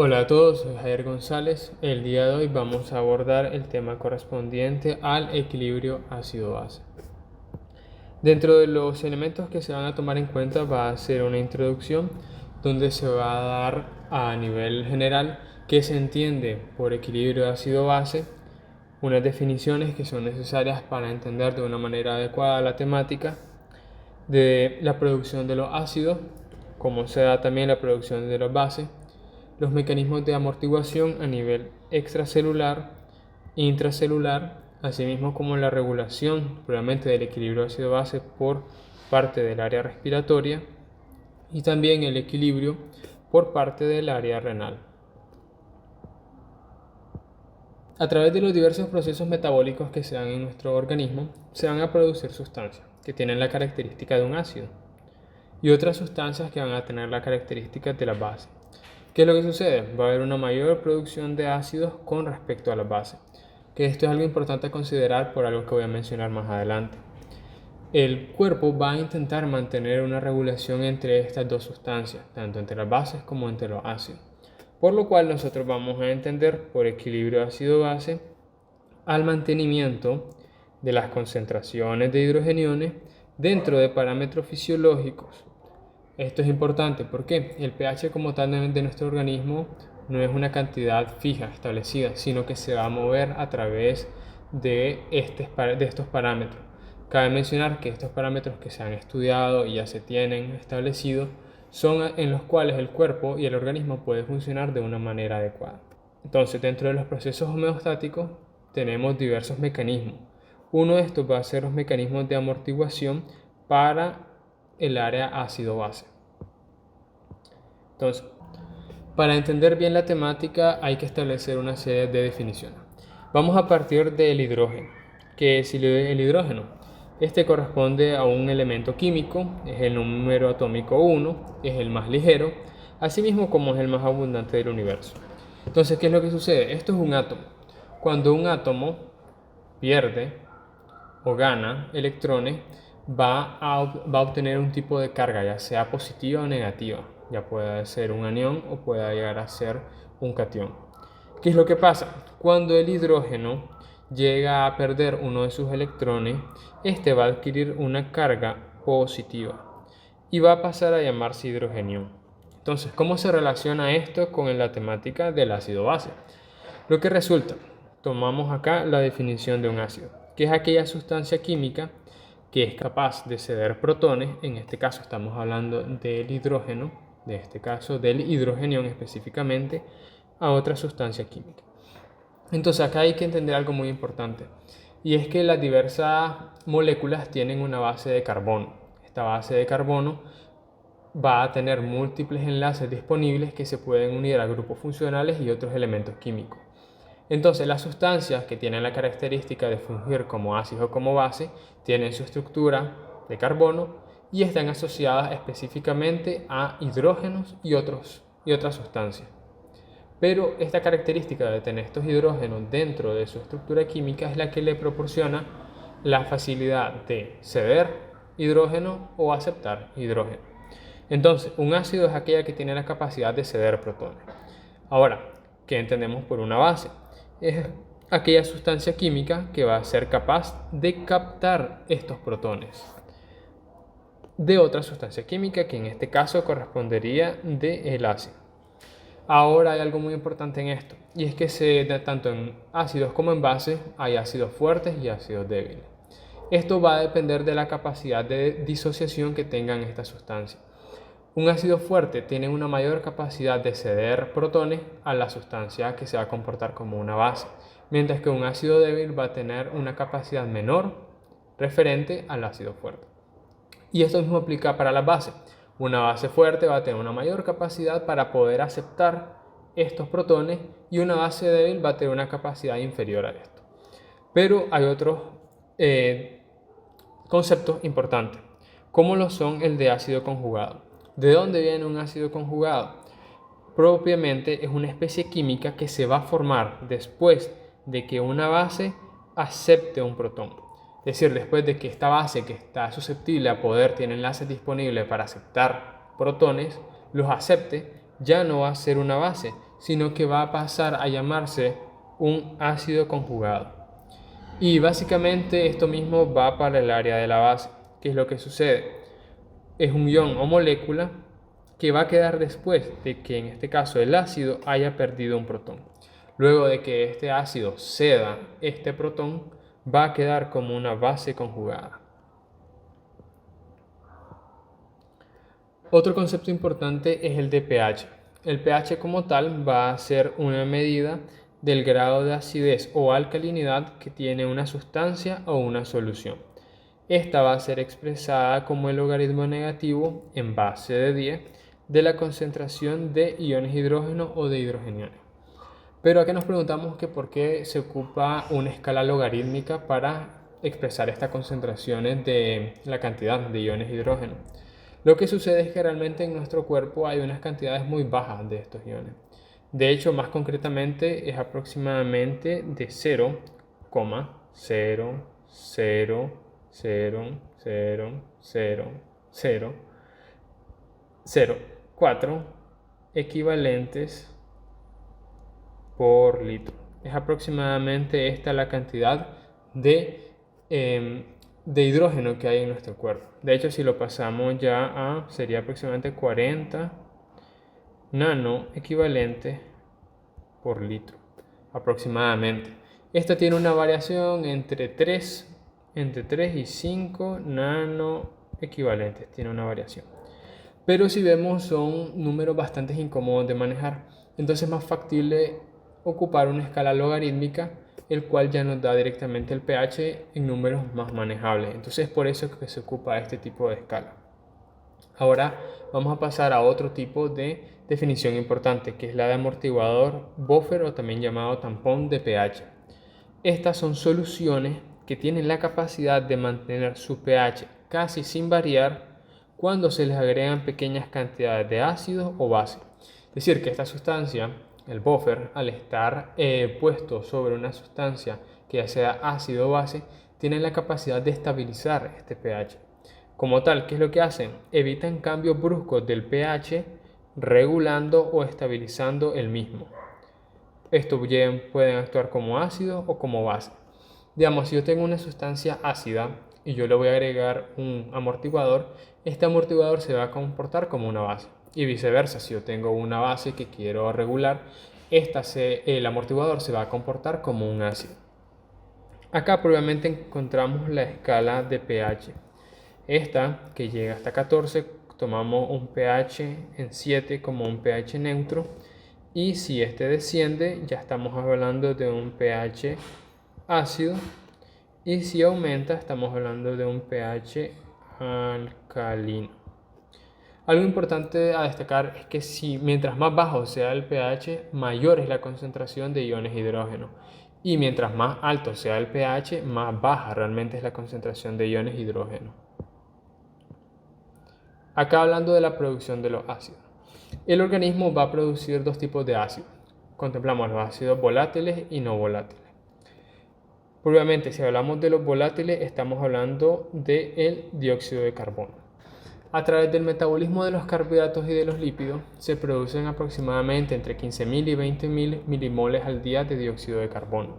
Hola a todos, soy Javier González. El día de hoy vamos a abordar el tema correspondiente al equilibrio ácido-base. Dentro de los elementos que se van a tomar en cuenta va a ser una introducción donde se va a dar a nivel general qué se entiende por equilibrio ácido-base, unas definiciones que son necesarias para entender de una manera adecuada la temática de la producción de los ácidos, cómo se da también la producción de los bases, los mecanismos de amortiguación a nivel extracelular, intracelular, asimismo como la regulación probablemente del equilibrio ácido-base por parte del área respiratoria y también el equilibrio por parte del área renal. A través de los diversos procesos metabólicos que se dan en nuestro organismo, se van a producir sustancias que tienen la característica de un ácido y otras sustancias que van a tener la característica de la base. ¿Qué es lo que sucede? Va a haber una mayor producción de ácidos con respecto a la base, que esto es algo importante a considerar por algo que voy a mencionar más adelante. El cuerpo va a intentar mantener una regulación entre estas dos sustancias, tanto entre las bases como entre los ácidos, por lo cual nosotros vamos a entender por equilibrio ácido-base al mantenimiento de las concentraciones de hidrogeniones dentro de parámetros fisiológicos. Esto es importante porque el pH como tal de nuestro organismo no es una cantidad fija, establecida, sino que se va a mover a través de estos parámetros. Cabe mencionar que estos parámetros que se han estudiado y ya se tienen establecidos son en los cuales el cuerpo y el organismo puede funcionar de una manera adecuada. Entonces, dentro de los procesos homeostáticos tenemos diversos mecanismos. Uno de estos va a ser los mecanismos de amortiguación para el área ácido-base. Entonces, para entender bien la temática hay que establecer una serie de definiciones. Vamos a partir del hidrógeno, que es el hidrógeno. Este corresponde a un elemento químico, es el número atómico 1, es el más ligero, asimismo como es el más abundante del universo. Entonces, ¿qué es lo que sucede? Esto es un átomo. Cuando un átomo pierde o gana electrones, va a obtener un tipo de carga, ya sea positiva o negativa. Ya puede ser un anión o puede llegar a ser un catión. ¿Qué es lo que pasa? Cuando el hidrógeno llega a perder uno de sus electrones, este va a adquirir una carga positiva y va a pasar a llamarse hidrogenión. Entonces, ¿cómo se relaciona esto con la temática del ácido base? Lo que resulta, tomamos acá la definición de un ácido, que es aquella sustancia química que es capaz de ceder protones, en este caso estamos hablando del hidrógeno, de este caso del hidrogenión específicamente, a otra sustancia química. Entonces acá hay que entender algo muy importante, y es que las diversas moléculas tienen una base de carbono. Esta base de carbono va a tener múltiples enlaces disponibles que se pueden unir a grupos funcionales y otros elementos químicos. Entonces, las sustancias que tienen la característica de fungir como ácido o como base tienen su estructura de carbono y están asociadas específicamente a hidrógenos y otras sustancias. Pero esta característica de tener estos hidrógenos dentro de su estructura química es la que le proporciona la facilidad de ceder hidrógeno o aceptar hidrógeno. Entonces, un ácido es aquella que tiene la capacidad de ceder protones. Ahora, ¿qué entendemos por una base? Es aquella sustancia química que va a ser capaz de captar estos protones de otra sustancia química, que en este caso correspondería del ácido. Ahora hay algo muy importante en esto, y es que tanto en ácidos como en bases hay ácidos fuertes y ácidos débiles. Esto va a depender de la capacidad de disociación que tengan estas sustancias. Un ácido fuerte tiene una mayor capacidad de ceder protones a la sustancia que se va a comportar como una base, mientras que un ácido débil va a tener una capacidad menor referente al ácido fuerte. Y esto mismo aplica para las bases. Una base fuerte va a tener una mayor capacidad para poder aceptar estos protones y una base débil va a tener una capacidad inferior a esto. Pero hay otros conceptos importantes, como lo son el de ácido conjugado. ¿De dónde viene un ácido conjugado? Propiamente es una especie química que se va a formar después de que una base acepte un protón. Es decir, después de que esta base que está susceptible a poder, tiene enlaces disponibles para aceptar protones, los acepte, ya no va a ser una base, sino que va a pasar a llamarse un ácido conjugado. Y básicamente esto mismo va para el área de la base. ¿Qué es lo que sucede? Es un ion o molécula que va a quedar después de que en este caso el ácido haya perdido un protón. Luego de que este ácido ceda este protón, va a quedar como una base conjugada. Otro concepto importante es el de pH. El pH como tal va a ser una medida del grado de acidez o alcalinidad que tiene una sustancia o una solución. Esta va a ser expresada como el logaritmo negativo en base de 10 de la concentración de iones hidrógeno o de hidrogeniones. Pero aquí nos preguntamos que por qué se ocupa una escala logarítmica para expresar estas concentraciones de la cantidad de iones hidrógeno. Lo que sucede es que realmente en nuestro cuerpo hay unas cantidades muy bajas de estos iones. De hecho, más concretamente es aproximadamente de 0,0000004 equivalentes por litro. Es aproximadamente esta la cantidad de hidrógeno que hay en nuestro cuerpo. De hecho, si lo pasamos ya sería aproximadamente 40 nano equivalentes por litro, aproximadamente. Esta tiene una variación entre 3 y 5 nano equivalentes, tiene una variación. Pero si vemos son números bastante incómodos de manejar, entonces es más factible ocupar una escala logarítmica, el cual ya nos da directamente el pH en números más manejables. Entonces por eso es que se ocupa este tipo de escala. Ahora vamos a pasar a otro tipo de definición importante, que es la de amortiguador buffer o también llamado tampón de pH. Estas son soluciones que tienen la capacidad de mantener su pH casi sin variar cuando se les agregan pequeñas cantidades de ácido o base. Es decir, que esta sustancia, el buffer, al estar puesto sobre una sustancia que ya sea ácido o base, tiene la capacidad de estabilizar este pH. Como tal, ¿qué es lo que hacen? Evitan cambios bruscos del pH, regulando o estabilizando el mismo. Estos bien pueden actuar como ácido o como base. Digamos, si yo tengo una sustancia ácida y yo le voy a agregar un amortiguador, este amortiguador se va a comportar como una base. Y viceversa, si yo tengo una base que quiero regular, el amortiguador se va a comportar como un ácido. Acá probablemente encontramos la escala de pH. Esta, que llega hasta 14, tomamos un pH en 7 como un pH neutro. Y si este desciende, ya estamos hablando de un pH ácido. Y si aumenta, estamos hablando de un pH alcalino. Algo importante a destacar es que mientras más bajo sea el pH, mayor es la concentración de iones hidrógeno. Y mientras más alto sea el pH, más baja realmente es la concentración de iones hidrógeno. Acá hablando de la producción de los ácidos. El organismo va a producir dos tipos de ácidos. Contemplamos los ácidos volátiles y no volátiles. Probablemente si hablamos de los volátiles estamos hablando del dióxido de carbono. A través del metabolismo de los carbohidratos y de los lípidos se producen aproximadamente entre 15.000 y 20.000 milimoles al día de dióxido de carbono.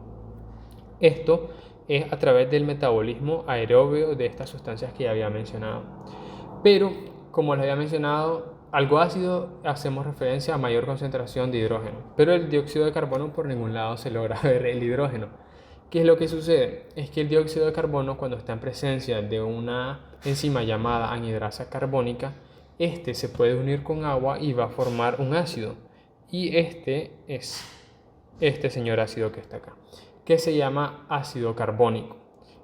Esto es a través del metabolismo aeróbio de estas sustancias que ya había mencionado. Pero, como les había mencionado, algo ácido hacemos referencia a mayor concentración de hidrógeno, pero el dióxido de carbono por ningún lado se logra ver el hidrógeno. ¿Qué es lo que sucede? Es que el dióxido de carbono, cuando está en presencia de una enzima llamada anhidrasa carbónica, este se puede unir con agua y va a formar un ácido. Y este es este señor ácido que está acá, que se llama ácido carbónico.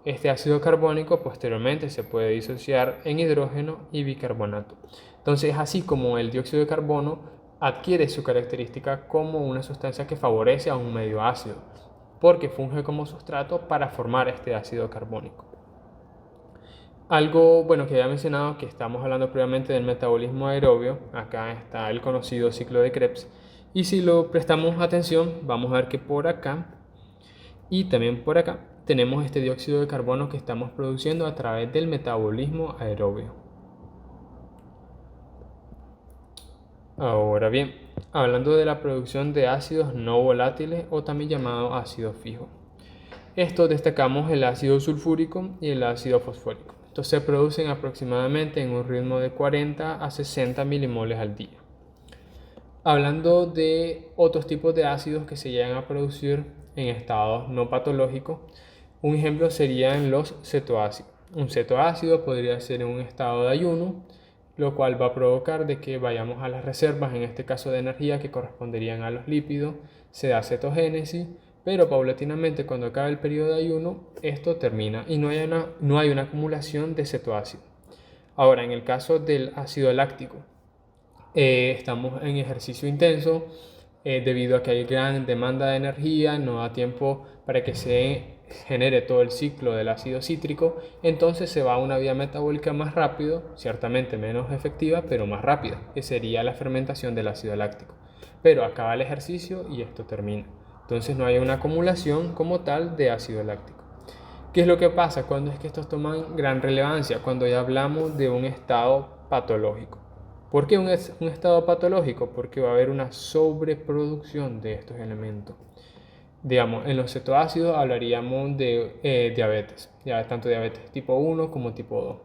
Este ácido carbónico posteriormente se puede disociar en hidrógeno y bicarbonato. Entonces, así como el dióxido de carbono adquiere su característica como una sustancia que favorece a un medio ácido, porque funge como sustrato para formar este ácido carbónico. Algo bueno que ya he mencionado, que estamos hablando previamente del metabolismo aerobio. Acá está el conocido ciclo de Krebs, y si lo prestamos atención vamos a ver que por acá y también por acá tenemos este dióxido de carbono que estamos produciendo a través del metabolismo aerobio. Ahora bien, hablando de la producción de ácidos no volátiles o también llamados ácidos fijos. Estos destacamos el ácido sulfúrico y el ácido fosfórico. Estos se producen aproximadamente en un ritmo de 40 a 60 milimoles al día. Hablando de otros tipos de ácidos que se llegan a producir en estados no patológicos, un ejemplo serían los cetoácidos. Un cetoácido podría ser en un estado de ayuno, lo cual va a provocar de que vayamos a las reservas, en este caso de energía, que corresponderían a los lípidos, se da cetogénesis, pero paulatinamente cuando acaba el periodo de ayuno, esto termina y no hay una acumulación de cetoácido. Ahora, en el caso del ácido láctico, estamos en ejercicio intenso, debido a que hay gran demanda de energía, no da tiempo para que se genere todo el ciclo del ácido cítrico, entonces se va a una vía metabólica más rápido, ciertamente menos efectiva, pero más rápida, que sería la fermentación del ácido láctico. Pero acaba el ejercicio y esto termina. Entonces no hay una acumulación como tal de ácido láctico. ¿Qué es lo que pasa cuando es que estos toman gran relevancia? Cuando ya hablamos de un estado patológico. ¿Por qué un estado patológico? Porque va a haber una sobreproducción de estos elementos. Digamos, en los cetoácidos hablaríamos de diabetes, tanto diabetes tipo 1 como tipo 2.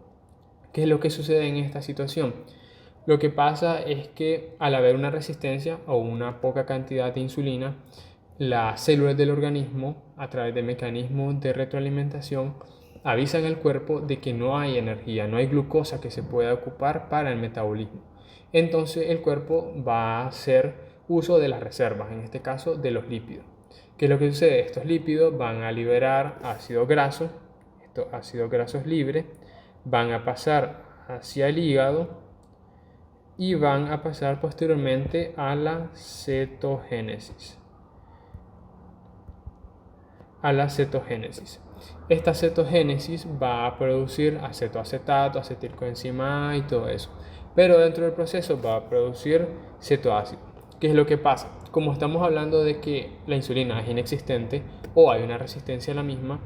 ¿Qué es lo que sucede en esta situación? Lo que pasa es que al haber una resistencia o una poca cantidad de insulina, las células del organismo, a través de mecanismos de retroalimentación, avisan al cuerpo de que no hay energía, no hay glucosa que se pueda ocupar para el metabolismo. Entonces el cuerpo va a hacer uso de las reservas, en este caso de los lípidos. ¿Qué es lo que sucede? Estos lípidos van a liberar ácidos grasos, estos ácidos grasos libres, van a pasar hacia el hígado y van a pasar posteriormente a la cetogénesis. Esta cetogénesis va a producir acetoacetato, acetilcoenzima A y todo eso. Pero dentro del proceso va a producir cetoácido. ¿Qué es lo que pasa? Como estamos hablando de que la insulina es inexistente o hay una resistencia a la misma,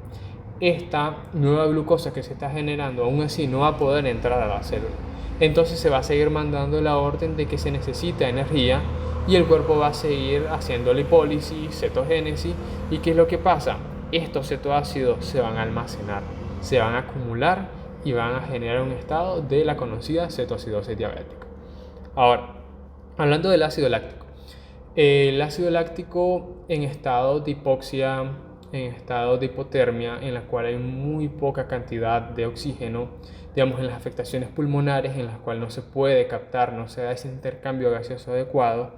esta nueva glucosa que se está generando aún así no va a poder entrar a la célula. Entonces se va a seguir mandando la orden de que se necesita energía y el cuerpo va a seguir haciendo lipólisis, cetogénesis. ¿Y qué es lo que pasa? Estos cetoácidos se van a almacenar, se van a acumular y van a generar un estado de la conocida cetoacidosis diabética. Ahora, hablando del ácido láctico. El ácido láctico en estado de hipoxia, en estado de hipotermia, en la cual hay muy poca cantidad de oxígeno, digamos en las afectaciones pulmonares en las cuales no se puede captar, no se da ese intercambio gaseoso adecuado,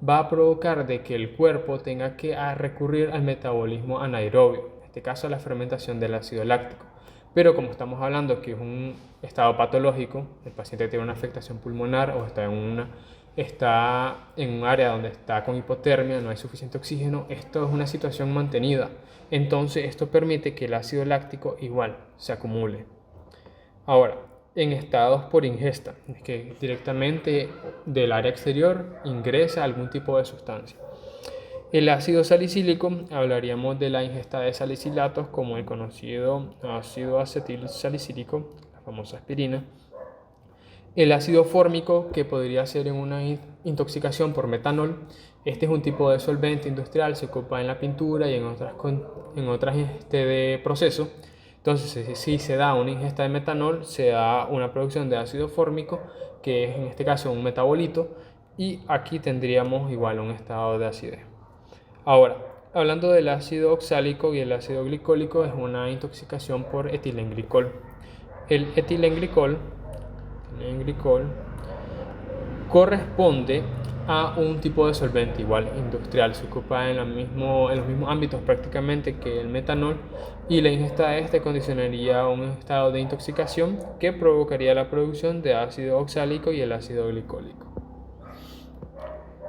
va a provocar de que el cuerpo tenga que recurrir al metabolismo anaerobio, en este caso a la fermentación del ácido láctico. Pero como estamos hablando que es un estado patológico, el paciente tiene una afectación pulmonar o está en un área donde está con hipotermia, no hay suficiente oxígeno, esto es una situación mantenida. Entonces esto permite que el ácido láctico igual se acumule. Ahora, en estados por ingesta, es que directamente del área exterior ingresa algún tipo de sustancia. El ácido salicílico, hablaríamos de la ingesta de salicilatos como el conocido ácido acetil salicílico, la famosa aspirina. El ácido fórmico, que podría ser en una intoxicación por metanol. Este es un tipo de solvente industrial, se ocupa en la pintura y en otras de procesos. Entonces, si se da una ingesta de metanol, se da una producción de ácido fórmico, que es en este caso un metabolito, y aquí tendríamos igual un estado de acidez. Ahora, hablando del ácido oxálico y el ácido glicólico, es una intoxicación por etilenglicol. El etilenglicol corresponde a un tipo de solvente igual industrial, se ocupa en los mismos ámbitos prácticamente que el metanol, y la ingesta de este condicionaría un estado de intoxicación que provocaría la producción de ácido oxálico y el ácido glicólico.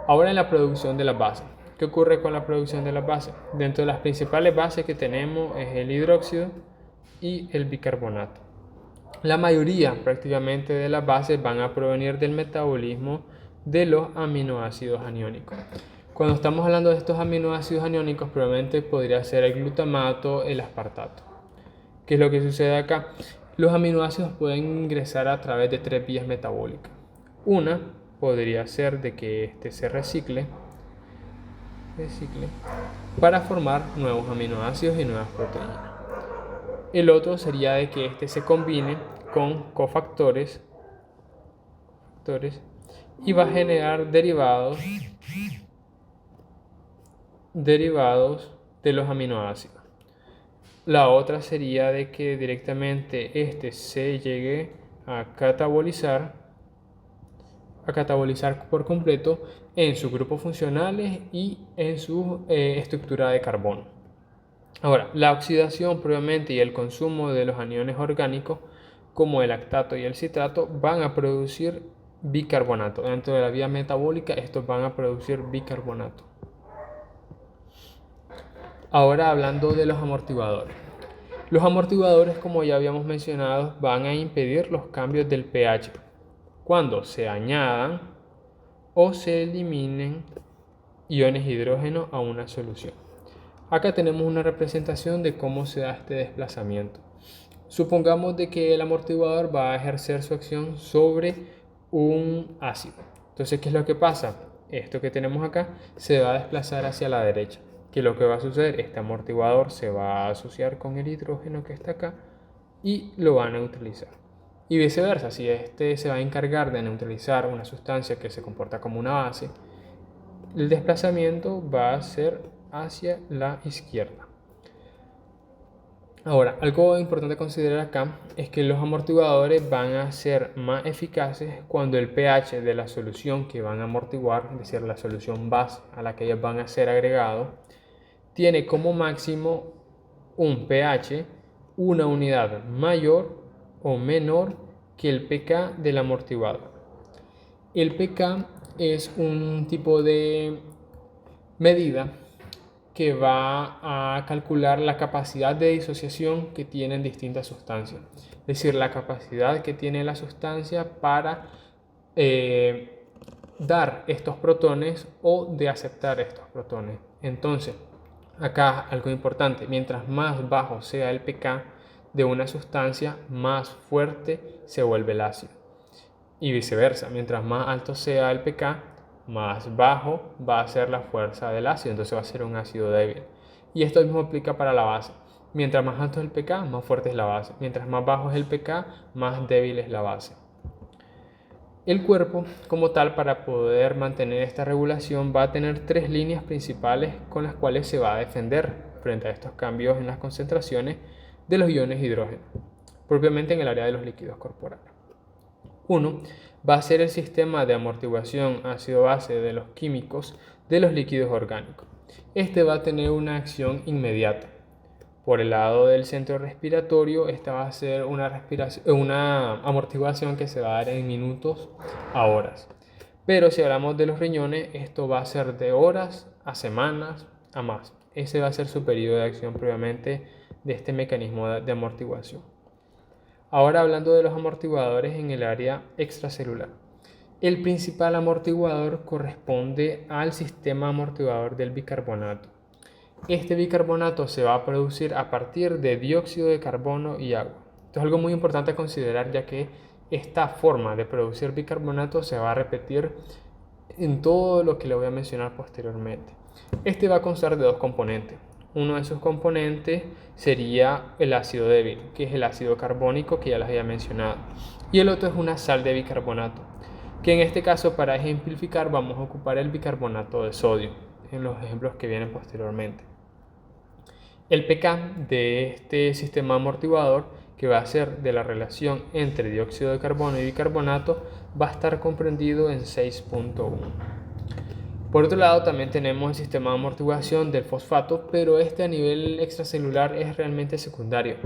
Ahora en la producción de las bases. ¿Qué ocurre con la producción de las bases? Dentro de las principales bases que tenemos es el hidróxido y el bicarbonato. La mayoría prácticamente de las bases van a provenir del metabolismo de los aminoácidos aniónicos. Cuando estamos hablando de estos aminoácidos aniónicos, probablemente podría ser el glutamato, el aspartato. ¿Qué es lo que sucede acá? Los aminoácidos pueden ingresar a través de 3 vías metabólicas. Una, podría ser de que este se recicle para formar nuevos aminoácidos y nuevas proteínas. El otro sería de que este se combine con cofactores y va a generar derivados de los aminoácidos. La otra sería de que directamente este se llegue a catabolizar por completo en sus grupos funcionales y en su estructura de carbono. Ahora, la oxidación previamente y el consumo de los aniones orgánicos como el lactato y el citrato van a producir bicarbonato. Dentro de la vía metabólica estos van a producir bicarbonato. Ahora hablando de los amortiguadores. Los amortiguadores, como ya habíamos mencionado, van a impedir los cambios del pH cuando se añadan o se eliminen iones de hidrógeno a una solución. Acá tenemos una representación de cómo se da este desplazamiento. Supongamos de que el amortiguador va a ejercer su acción sobre un ácido. Entonces, ¿qué es lo que pasa? Esto que tenemos acá se va a desplazar hacia la derecha. ¿Qué es lo que va a suceder? Este amortiguador se va a asociar con el hidrógeno que está acá y lo va a neutralizar. Y viceversa, si este se va a encargar de neutralizar una sustancia que se comporta como una base, el desplazamiento va a ser hacia la izquierda. Ahora, algo importante a considerar acá es que los amortiguadores van a ser más eficaces cuando el pH de la solución que van a amortiguar, es decir, la solución base a la que ellos van a ser agregados, tiene como máximo un pH una unidad mayor o menor que el pK del amortiguador. El pK es un tipo de medida que va a calcular la capacidad de disociación que tienen distintas sustancias. Es decir, la capacidad que tiene la sustancia para dar estos protones o de aceptar estos protones. Entonces, acá algo importante, mientras más bajo sea el pK de una sustancia, más fuerte se vuelve el ácido. Y viceversa, mientras más alto sea el pK, más bajo va a ser la fuerza del ácido, entonces va a ser un ácido débil. Y esto mismo aplica para la base. Mientras más alto es el pK, más fuerte es la base. Mientras más bajo es el pK, más débil es la base. El cuerpo, como tal, para poder mantener esta regulación, va a tener tres líneas principales con las cuales se va a defender frente a estos cambios en las concentraciones de los iones de hidrógeno, propiamente en el área de los líquidos corporales. Uno va a ser el sistema de amortiguación ácido-base de los químicos de los líquidos orgánicos. Este va a tener una acción inmediata. Por el lado del centro respiratorio, esta va a ser una amortiguación que se va a dar en minutos a horas. Pero si hablamos de los riñones, esto va a ser de horas a semanas a más. Ese va a ser su periodo de acción previamente de este mecanismo de amortiguación. Ahora hablando de los amortiguadores en el área extracelular. El principal amortiguador corresponde al sistema amortiguador del bicarbonato. Este bicarbonato se va a producir a partir de dióxido de carbono y agua. Esto es algo muy importante a considerar, ya que esta forma de producir bicarbonato se va a repetir en todo lo que le voy a mencionar posteriormente. Este va a constar de dos componentes. Uno de sus componentes sería el ácido débil, que es el ácido carbónico que ya les había mencionado. Y el otro es una sal de bicarbonato, que en este caso, para ejemplificar, vamos a ocupar el bicarbonato de sodio en los ejemplos que vienen posteriormente. El pK de este sistema amortiguador, que va a ser de la relación entre dióxido de carbono y bicarbonato, va a estar comprendido en 6.1. Por otro lado, también tenemos el sistema de amortiguación del fosfato, pero este a nivel extracelular es realmente secundario.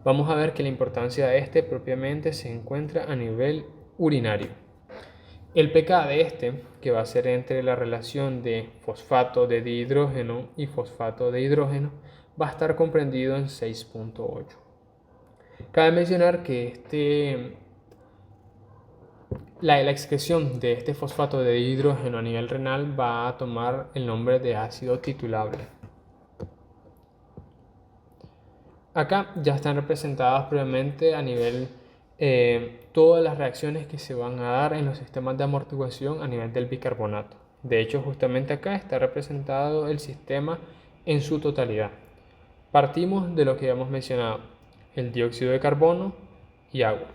Vamos a ver que la importancia de este propiamente se encuentra a nivel urinario. El pK de este, que va a ser entre la relación de fosfato de dihidrógeno y fosfato de hidrógeno, va a estar comprendido en 6.8. Cabe mencionar que la excreción de este fosfato de dihidrógeno a nivel renal va a tomar el nombre de ácido titulable. Acá ya están representadas previamente a nivel todas las reacciones que se van a dar en los sistemas de amortiguación a nivel del bicarbonato. De hecho, justamente acá está representado el sistema en su totalidad. Partimos de lo que hemos mencionado, el dióxido de carbono y agua.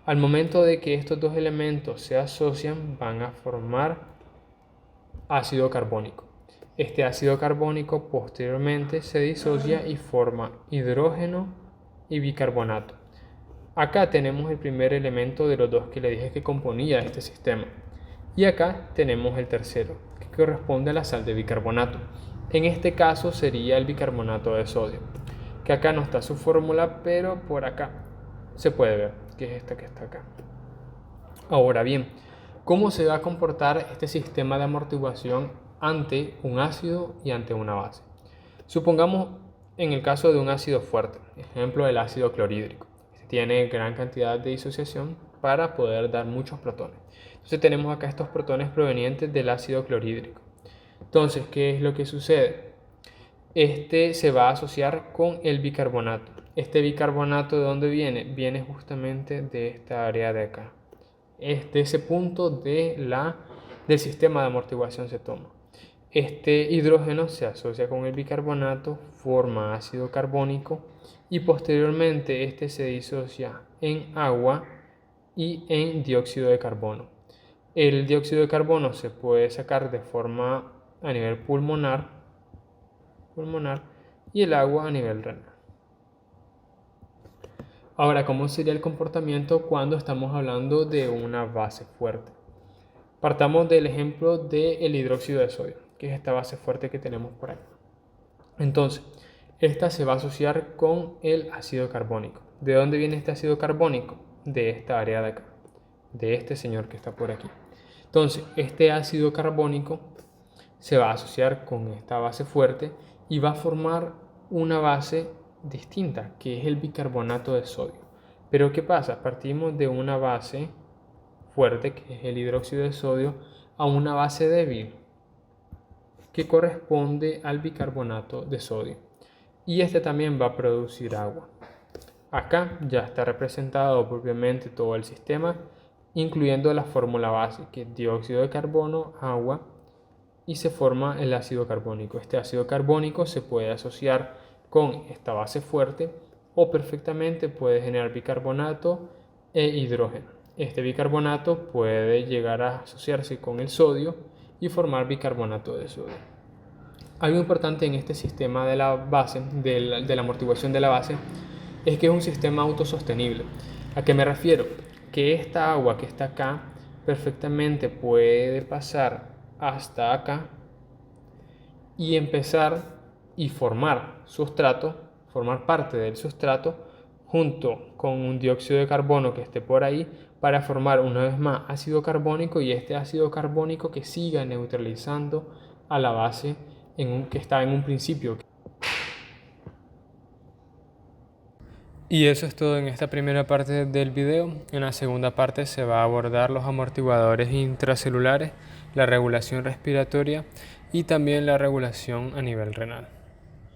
Al momento de que estos dos elementos se asocian, van a formar ácido carbónico. Este ácido carbónico posteriormente se disocia y forma hidrógeno y bicarbonato. Acá tenemos el primer elemento de los dos que le dije que componía este sistema. Y acá tenemos el tercero, que corresponde a la sal de bicarbonato. En este caso sería el bicarbonato de sodio, que acá no está su fórmula, pero por acá se puede ver, que es esta que está acá. Ahora bien, ¿cómo se va a comportar este sistema de amortiguación ante un ácido y ante una base? Supongamos en el caso de un ácido fuerte, ejemplo el ácido clorhídrico. Este tiene gran cantidad de disociación para poder dar muchos protones. Entonces tenemos acá estos protones provenientes del ácido clorhídrico. Entonces, ¿qué es lo que sucede? Este se va a asociar con el bicarbonato. Este bicarbonato, ¿de dónde viene? Viene justamente de esta área de acá. De ese punto del sistema de amortiguación se toma. Este hidrógeno se asocia con el bicarbonato, forma ácido carbónico y posteriormente este se disocia en agua y en dióxido de carbono. El dióxido de carbono se puede sacar de forma a nivel pulmonar y el agua a nivel renal. Ahora, ¿cómo sería el comportamiento cuando estamos hablando de una base fuerte? Partamos del ejemplo del hidróxido de sodio, que es esta base fuerte que tenemos por ahí. Entonces, esta se va a asociar con el ácido carbónico. ¿De dónde viene este ácido carbónico? De esta área de acá, de este señor que está por aquí. Entonces, este ácido carbónico se va a asociar con esta base fuerte y va a formar una base distinta, que es el bicarbonato de sodio. Pero ¿qué pasa? Partimos de una base fuerte, que es el hidróxido de sodio, a una base débil, que corresponde al bicarbonato de sodio. Y este también va a producir agua. Acá ya está representado propiamente todo el sistema, incluyendo la fórmula base, que es dióxido de carbono, agua, y se forma el ácido carbónico. Este ácido carbónico se puede asociar con esta base fuerte o perfectamente puede generar bicarbonato e hidrógeno. Este bicarbonato puede llegar a asociarse con el sodio y formar bicarbonato de sodio. Algo importante en este sistema de la base, de la amortiguación de la base, es que es un sistema autosostenible. ¿A qué me refiero? Que esta agua que está acá perfectamente puede pasar hasta acá y empezar y formar sustrato, formar parte del sustrato junto con un dióxido de carbono que esté por ahí para formar una vez más ácido carbónico y este ácido carbónico que siga neutralizando a la base que está en un principio. Y eso es todo en esta primera parte del video. En la segunda parte se va a abordar los amortiguadores intracelulares, la regulación respiratoria y también la regulación a nivel renal.